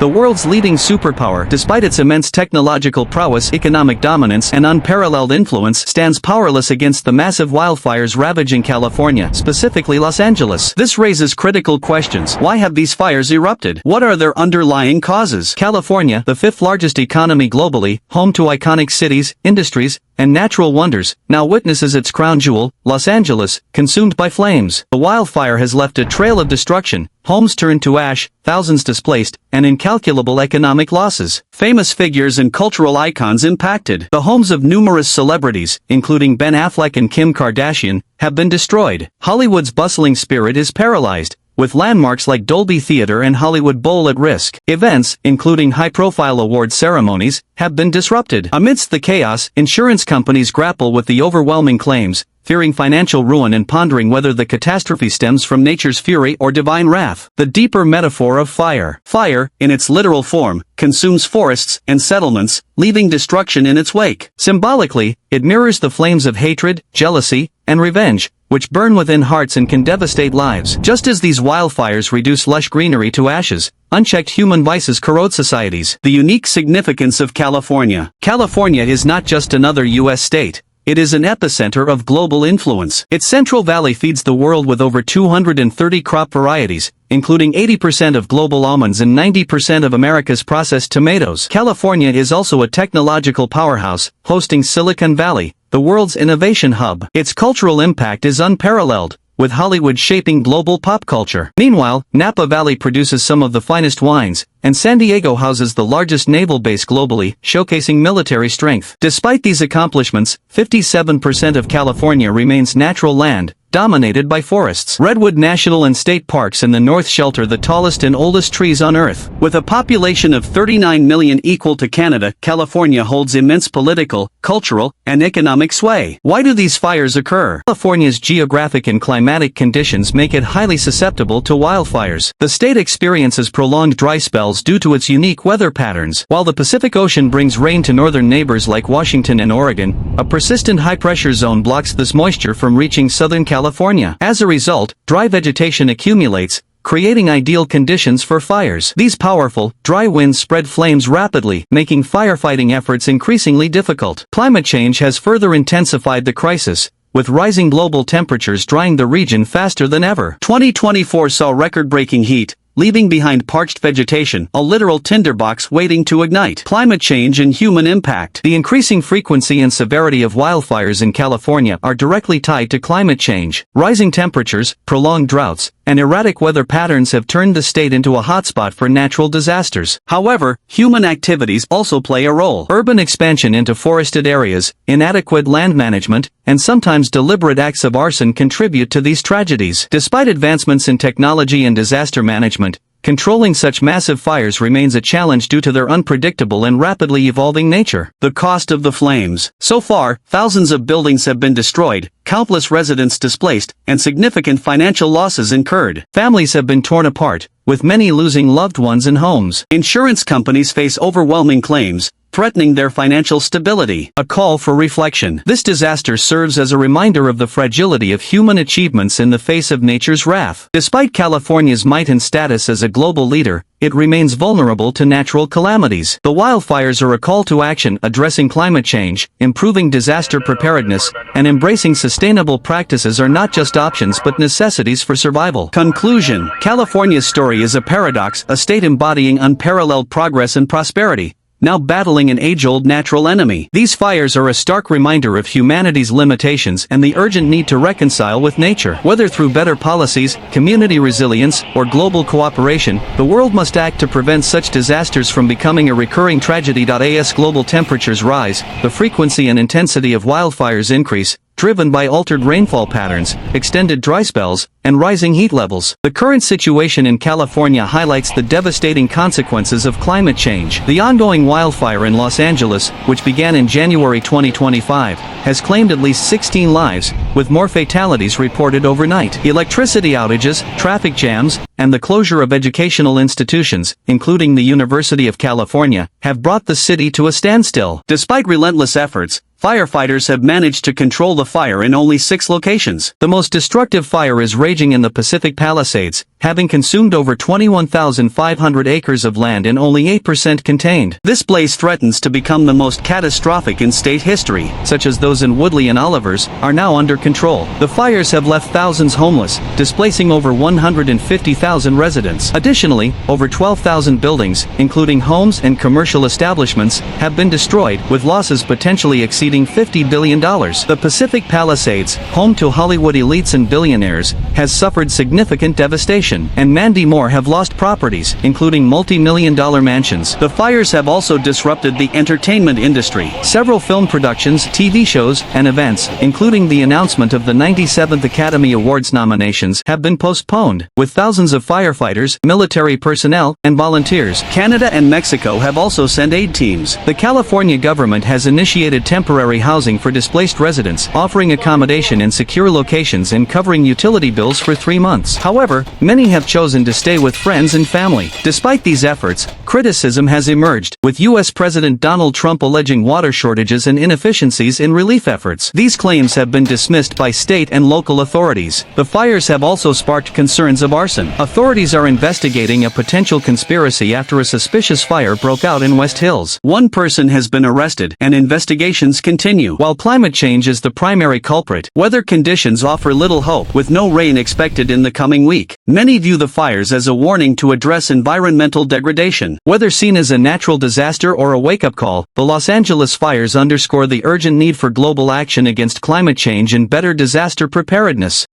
The world's leading superpower, despite its immense technological prowess, economic dominance, and unparalleled influence, stands powerless against the massive wildfires ravaging California, specifically Los Angeles. This raises critical questions. Why have these fires erupted? What are their underlying causes? California, the fifth largest economy globally, home to iconic cities, industries, and natural wonders, now witnesses its crown jewel, Los Angeles, consumed by flames. The wildfire has left a trail of destruction, homes turned to ash, thousands displaced, and incalculable economic losses. Famous figures and cultural icons impacted. The homes of numerous celebrities, including Ben Affleck and Kim Kardashian, have been destroyed. Hollywood's bustling spirit is paralyzed, with landmarks like Dolby Theatre and Hollywood Bowl at risk. Events, including high-profile award ceremonies, have been disrupted. Amidst the chaos, insurance companies grapple with the overwhelming claims, fearing financial ruin and pondering whether the catastrophe stems from nature's fury or divine wrath. The deeper metaphor of fire. Fire, in its literal form, consumes forests and settlements, leaving destruction in its wake. Symbolically, it mirrors the flames of hatred, jealousy, and revenge, which burn within hearts and can devastate lives. Just as these wildfires reduce lush greenery to ashes, unchecked human vices corrode societies. The unique significance of California. California is not just another U.S. state. It is an epicenter of global influence. Its Central Valley feeds the world with over 230 crop varieties, including 80% of global almonds and 90% of America's processed tomatoes. California is also a technological powerhouse, hosting Silicon Valley, the world's innovation hub. Its cultural impact is unparalleled, with Hollywood shaping global pop culture. Meanwhile, Napa Valley produces some of the finest wines, and San Diego houses the largest naval base globally, showcasing military strength. Despite these accomplishments, 57% of California remains natural land, dominated by forests. Redwood National and State Parks in the north shelter the tallest and oldest trees on Earth. With a population of 39 million equal to Canada, California holds immense political, cultural, and economic sway. Why do these fires occur? California's geographic and climatic conditions make it highly susceptible to wildfires. The state experiences prolonged dry spells due to its unique weather patterns. While the Pacific Ocean brings rain to northern neighbors like Washington and Oregon, a persistent high-pressure zone blocks this moisture from reaching southern California. As a result, dry vegetation accumulates, creating ideal conditions for fires. These powerful, dry winds spread flames rapidly, making firefighting efforts increasingly difficult. Climate change has further intensified the crisis, with rising global temperatures drying the region faster than ever. 2024 saw record-breaking heat, leaving behind parched vegetation, a literal tinderbox waiting to ignite. Climate change and human impact. The increasing frequency and severity of wildfires in California are directly tied to climate change. Rising temperatures, prolonged droughts, and erratic weather patterns have turned the state into a hotspot for natural disasters. However, human activities also play a role. Urban expansion into forested areas, inadequate land management, and sometimes deliberate acts of arson contribute to these tragedies. Despite advancements in technology and disaster management, controlling such massive fires remains a challenge due to their unpredictable and rapidly evolving nature. The cost of the flames. So far, thousands of buildings have been destroyed, countless residents displaced, and significant financial losses incurred. Families have been torn apart, with many losing loved ones and homes. Insurance companies face overwhelming claims, threatening their financial stability. A call for reflection. This disaster serves as a reminder of the fragility of human achievements in the face of nature's wrath. Despite California's might and status as a global leader, it remains vulnerable to natural calamities. The wildfires are a call to action addressing climate change, improving disaster preparedness, and embracing sustainable practices are not just options but necessities for survival. Conclusion. California's story is a paradox, a state embodying unparalleled progress and prosperity, now battling an age-old natural enemy. These fires are a stark reminder of humanity's limitations and the urgent need to reconcile with nature. Whether through better policies, community resilience, or global cooperation, the world must act to prevent such disasters from becoming a recurring tragedy. As global temperatures rise, the frequency and intensity of wildfires increase, driven by altered rainfall patterns, extended dry spells, and rising heat levels. The current situation in California highlights the devastating consequences of climate change. The ongoing wildfire in Los Angeles, which began in January 2025, has claimed at least 16 lives, with more fatalities reported overnight. Electricity outages, traffic jams, and the closure of educational institutions, including the University of California, have brought the city to a standstill. Despite relentless efforts, firefighters have managed to control the fire in only 6 locations. The most destructive fire is raging in the Pacific Palisades, having consumed over 21,500 acres of land and only 8% contained. This blaze threatens to become the most catastrophic in state history, such as those in Woodley and Olivers, are now under control. The fires have left thousands homeless, displacing over 150,000 residents. Additionally, over 12,000 buildings, including homes and commercial establishments, have been destroyed, with losses potentially exceeding $50 billion. The Pacific Palisades, home to Hollywood elites and billionaires, has suffered significant devastation, and Mandy Moore have lost properties, including multi-million-dollar mansions. The fires have also disrupted the entertainment industry. Several film productions, TV shows, and events, including the announcement of the 97th Academy Awards nominations, have been postponed, with thousands of firefighters, military personnel, and volunteers. Canada and Mexico have also sent aid teams. The California government has initiated temporary housing for displaced residents, offering accommodation in secure locations and covering utility bills for 3 months. However, many have chosen to stay with friends and family. Despite these efforts, criticism has emerged, with U.S. President Donald Trump alleging water shortages and inefficiencies in relief efforts. These claims have been dismissed by state and local authorities. The fires have also sparked concerns of arson. Authorities are investigating a potential conspiracy after a suspicious fire broke out in West Hills. One person has been arrested, and investigations continue. While climate change is the primary culprit, weather conditions offer little hope, with no rain expected in the coming week. Many view the fires as a warning to address environmental degradation. Whether seen as a natural disaster or a wake-up call, the Los Angeles fires underscore the urgent need for global action against climate change and better disaster preparedness.